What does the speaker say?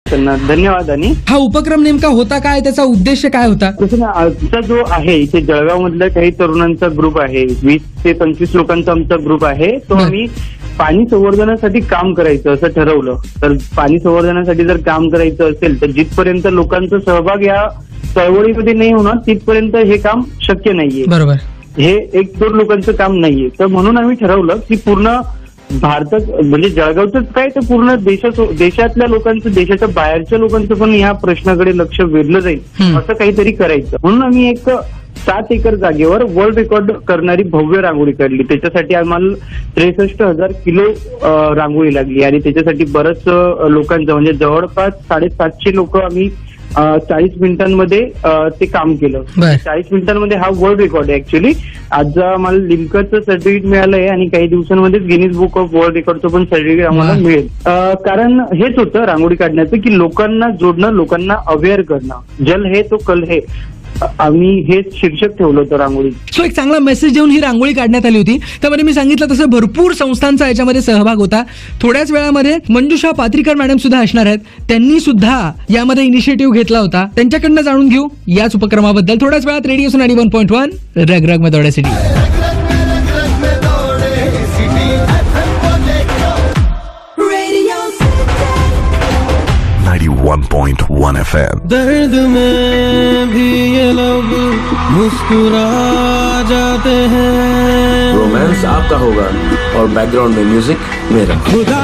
त्यांना धन्यवाद. आणि हा उपक्रम नेमका होता काय, त्याचा उद्देश काय होता? तसं ना, आमचा जो आहे इथे जळगाव मधला काही तरुणांचा ग्रुप आहे, 20 ते 25 लोकांचा आमचा ग्रुप आहे. तो आम्ही पाणी संवर्धनासाठी काम करायचं असं ठरवलं. तर पाणी संवर्धनासाठी जर काम करायचं असेल तर जिथपर्यंत लोकांचा सहभाग या चळवळीमध्ये नाही होणार तिथपर्यंत हे काम शक्य नाहीये. बरोबर. हे 1-2 लोकांचं काम नाहीये. तर म्हणून आम्ही ठरवलं की पूर्ण भारतात म्हणजे जळगावचंच काय तर पूर्ण देशातल्या लोकांचं, देशाच्या बाहेरच्या लोकांचं पण या प्रश्नाकडे लक्ष वेधलं जाईल असं काहीतरी करायचं. म्हणून आम्ही एक 7 एकर जागेवर वर्ल्ड रेकॉर्ड करणारी भव्य रांगोळी काढली. त्याच्यासाठी आम्हाला 63,000 किलो रांगोळी लागली आणि त्याच्यासाठी बरंच लोकांचं म्हणजे जवळपास 750 लोक आम्ही 40 मिनिटांमध्ये ते काम केलं. 40 मिनिटांमध्ये हा वर्ल्ड रेकॉर्ड आहे ऍक्च्युली. आज आम्हाला लिम्काचं सर्टिफिकेट मिळालंय आणि काही दिवसांमध्येच गिनीज बुक ऑफ वर्ल्ड रेकॉर्डचं पण सर्टिफिकेट आम्हाला मिळेल. कारण हेच होतं रांगोळी काढण्याचं की लोकांना जोडणं, लोकांना अवेअर करणं. जल हे तो कल हे, आम्ही हे शीर्षक ठेवलं होतं रांगोळी. सो एक चांगला मेसेज देऊन ही रांगोळी काढण्यात आली होती. त्यामध्ये मी सांगितलं तसं भरपूर संस्थांचा याच्यामध्ये सहभाग होता. थोड्याच वेळामध्ये मंजुषा पात्रीकर मॅडम सुद्धा असणार आहेत. त्यांनी सुद्धा यामध्ये इनिशिएटिव्ह घेतला होता. त्यांच्याकडनं जाणून घेऊ याच उपक्रमाबद्दल थोड्याच वेळात. रेडिओ 91.1 रग रग में दौड़े सिटी. 91.1 FM. दर्द में भी ये लोग मुस्कुरा जाते हैं. रोमांस आपका होगा और बैकग्राउंड में म्यूजिक मेरा. खुदा